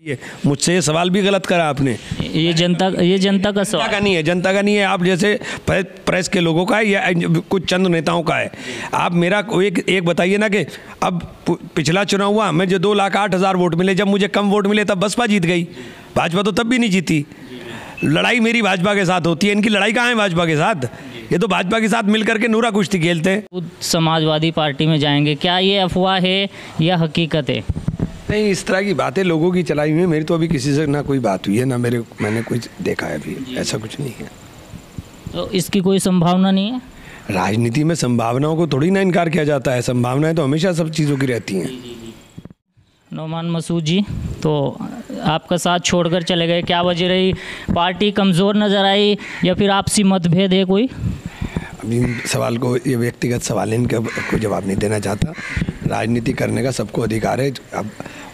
ये मुझसे ये सवाल भी गलत करा आपने। ये जनता का सवाल का नहीं है, जनता का नहीं है। आप जैसे प्रेस के लोगों का है या कुछ चंद नेताओं का है। आप मेरा एक बताइए ना कि अब पिछला चुनाव हुआ, मैं जो 2,08,000 वोट मिले, जब मुझे कम वोट मिले तब बसपा जीत गई, भाजपा तो तब भी नहीं जीती। लड़ाई मेरी भाजपा के साथ होती है, इनकी लड़ाई कहाँ है भाजपा के साथ? ये तो भाजपा के साथ मिलकर के नूरा कुश्ती खेलते हैं। समाजवादी पार्टी में जाएंगे, क्या ये अफवाह है या हकीकत है? नहीं, इस तरह की बातें लोगों की चलाई हुई है। मेरी तो अभी किसी से ना कोई बात हुई है, ना मैंने कुछ देखा है अभी, ऐसा कुछ नहीं है। तो इसकी कोई संभावना नहीं है? राजनीति में संभावनाओं को थोड़ी ना इनकार किया जाता है, संभावनाएं तो हमेशा सब चीज़ों की रहती हैं। नौमान मसूद जी, तो आपका साथ छोड़कर चले गए, क्या वजह रही? पार्टी कमज़ोर नज़र आई या फिर आपसी मतभेद है कोई? अभी सवाल को, ये व्यक्तिगत सवाल है, इनका कोई जवाब नहीं देना चाहता। राजनीति करने का सबको अधिकार है, अब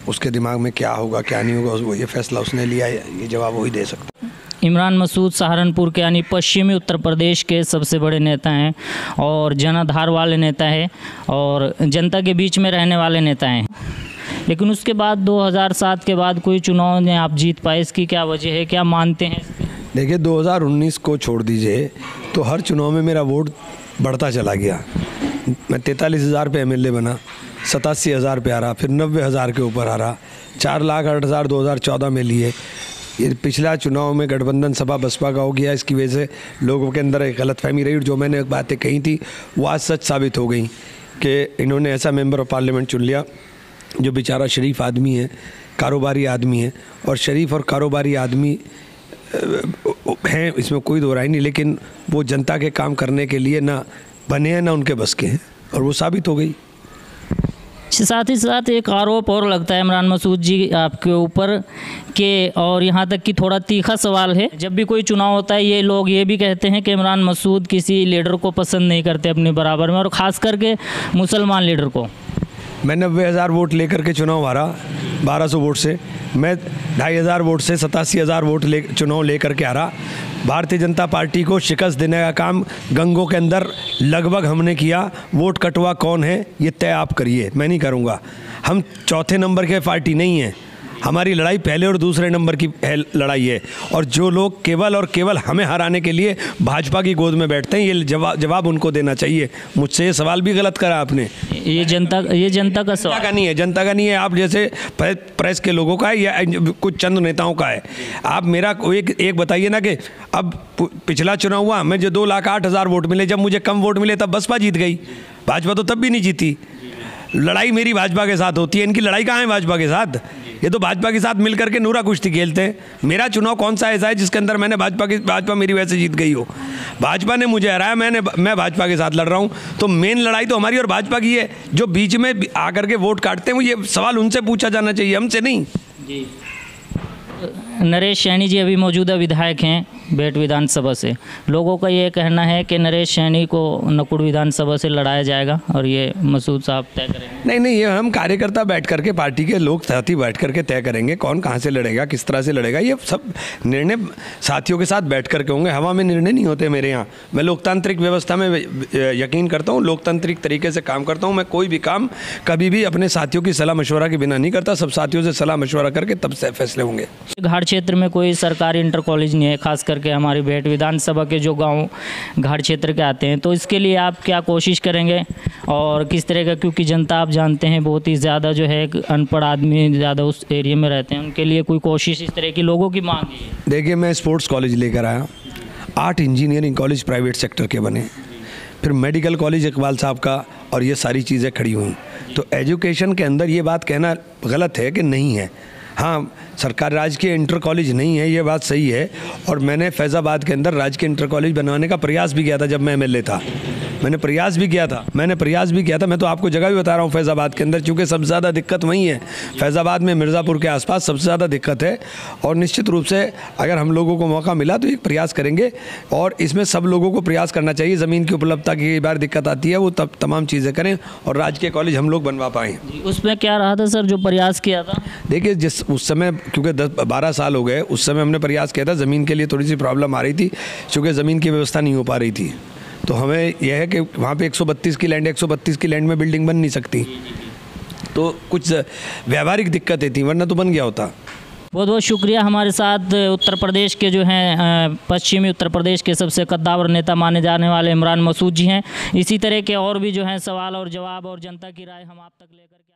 उसके दिमाग में क्या होगा क्या नहीं होगा वो ये फैसला उसने लिया है, ये जवाब वही दे सकता है। इमरान मसूद सहारनपुर के यानी पश्चिमी उत्तर प्रदेश के सबसे बड़े नेता हैं और जनाधार वाले नेता हैं और जनता के बीच में रहने वाले नेता हैं, लेकिन उसके बाद 2007 के बाद कोई चुनाव में आप जीत पाए, इसकी क्या वजह है, क्या मानते हैं? देखिए, 2019 को छोड़ दीजिए तो हर चुनाव में मेरा वोट बढ़ता चला गया। मैं 43,000 पे MLA बना, 87,000 पे हारा, फिर 90,000 के ऊपर हारा, 4,08,000 2014 में लिए। ये पिछला चुनाव में गठबंधन सपा बसपा का हो गया, इसकी वजह से लोगों के अंदर एक गलतफहमी रही। जो मैंने बातें कही थी वो आज सच साबित हो गई कि इन्होंने ऐसा मेंबर ऑफ पार्लियामेंट चुन लिया जो बेचारा शरीफ आदमी है, कारोबारी आदमी है। और शरीफ और कारोबारी आदमी हैं, इसमें कोई दो राय नहीं, लेकिन वो जनता के काम करने के लिए ना बने हैं ना उनके बस के हैं, और वो साबित हो गई। साथ ही साथ एक आरोप और लगता है इमरान मसूद जी आपके ऊपर के, और यहाँ तक कि थोड़ा तीखा सवाल है, जब भी कोई चुनाव होता है ये लोग ये भी कहते हैं कि इमरान मसूद किसी लीडर को पसंद नहीं करते अपने बराबर में, और ख़ास करके मुसलमान लीडर को। मैं 90,000 वोट लेकर के चुनाव हारा, 1200 वोट से। मैं 2,500 वोट से 87,000 वोट चुनाव लेकर के हारा। भारतीय जनता पार्टी को शिकस्त देने का काम गंगों के अंदर लगभग हमने किया। वोट कटवा कौन है ये तय आप करिए, मैं नहीं करूँगा। हम चौथे नंबर के पार्टी नहीं हैं, हमारी लड़ाई पहले और दूसरे नंबर की लड़ाई है। और जो लोग केवल और केवल हमें हराने के लिए भाजपा की गोद में बैठते हैं, ये जवाब उनको देना चाहिए। मुझसे ये सवाल भी गलत करा आपने। ये जनता का सवाल का नहीं है, जनता का नहीं है। आप जैसे प्रेस के लोगों का है या कुछ चंद नेताओं का है। आप मेरा एक बताइए ना कि अब पिछला चुनाव हुआ, मैं जो 2,08,000 वोट मिले, जब मुझे कम वोट मिले तब बसपा जीत गई, भाजपा तो तब भी नहीं जीती। लड़ाई मेरी भाजपा के साथ होती है, इनकी लड़ाई कहाँ है भाजपा के साथ? ये तो भाजपा के साथ मिलकर के नूरा कुश्ती खेलते हैं। मेरा चुनाव कौन सा ऐसा है जिसके अंदर मैंने भाजपा मेरी वजह से जीत गई हो? भाजपा ने मुझे हराया, मैं भाजपा के साथ लड़ रहा हूँ। तो मेन लड़ाई तो हमारी और भाजपा की है। जो बीच में आकर के वोट काटते हैं वो ये सवाल उनसे पूछा जाना चाहिए, हमसे नहीं। जी, नरेश सैनी जी अभी मौजूदा विधायक हैं बेट विधानसभा से। लोगों का ये कहना है कि नरेश सैनी को नकुड़ विधानसभा से लड़ाया जाएगा और ये मसूद साहब तय करेंगे। नहीं, ये हम कार्यकर्ता बैठ करके, पार्टी के लोग साथी बैठ करके तय करेंगे कौन कहाँ से लड़ेगा, किस तरह से लड़ेगा। ये सब निर्णय साथियों के साथ बैठ करके होंगे, हवा में निर्णय नहीं होते मेरे यहाँ। मैं लोकतांत्रिक व्यवस्था में यकीन करता हूँ, लोकतांत्रिक तरीके से काम करता हूँ। मैं कोई भी काम कभी भी अपने साथियों की सलाह मशवरा के बिना नहीं करता, सब साथियों से सलाह मशवरा करके तब से फैसले होंगे। घाट क्षेत्र में कोई सरकारी इंटर कॉलेज नहीं है, खास करके हमारी भेट विधानसभा के जो गांव घाट क्षेत्र के आते हैं, तो इसके लिए आप क्या कोशिश करेंगे और किस तरह का, क्योंकि जनता आप जानते हैं बहुत ही ज़्यादा जो है अनपढ़ आदमी ज़्यादा उस एरिया में रहते हैं, उनके लिए कोई कोशिश इस तरह की लोगों की मांग है? देखिए, मैं स्पोर्ट्स कॉलेज लेकर आया, 8 इंजीनियरिंग कॉलेज प्राइवेट सेक्टर के बने, फिर मेडिकल कॉलेज इकबाल साहब का, और ये सारी चीज़ें खड़ी हुई। तो एजुकेशन के अंदर ये बात कहना गलत है कि नहीं है। हाँ, सरकार राजकीय इंटर कॉलेज नहीं है, ये बात सही है। और मैंने फैज़ाबाद के अंदर राजकीय इंटर कॉलेज बनवाने का प्रयास भी किया था जब मैं MLA था। मैंने प्रयास भी किया था। मैं तो आपको जगह भी बता रहा हूँ फैज़ाबाद के अंदर, चूँकि सबसे ज़्यादा दिक्कत वहीं है। फैज़ाबाद में मिर्ज़ापुर के आसपास सबसे ज़्यादा दिक्कत है। और निश्चित रूप से अगर हम लोगों को मौका मिला तो एक प्रयास करेंगे, और इसमें सब लोगों को प्रयास करना चाहिए। ज़मीन की उपलब्धता की कई बार दिक्कत आती है, वो तब तमाम चीज़ें करें और राजकीय कॉलेज हम लोग बनवा पाएँ। उसमें क्या रहा था सर जो प्रयास किया था? देखिए, उस समय क्योंकि 10-12 साल हो गए, उस समय हमने प्रयास किया था। ज़मीन के लिए थोड़ी सी प्रॉब्लम आ रही थी, चूँकि ज़मीन की व्यवस्था नहीं हो पा रही थी। तो हमें यह है कि वहाँ पे 132 की लैंड में बिल्डिंग बन नहीं सकती, तो कुछ व्यावहारिक दिक्कतें थी, वरना तो बन गया होता। बहुत बहुत शुक्रिया। हमारे साथ उत्तर प्रदेश के जो हैं पश्चिमी उत्तर प्रदेश के सबसे कद्दावर नेता माने जाने वाले इमरान मसूद जी हैं। इसी तरह के और भी जो हैं सवाल और जवाब और जनता की राय हम आप तक लेकर के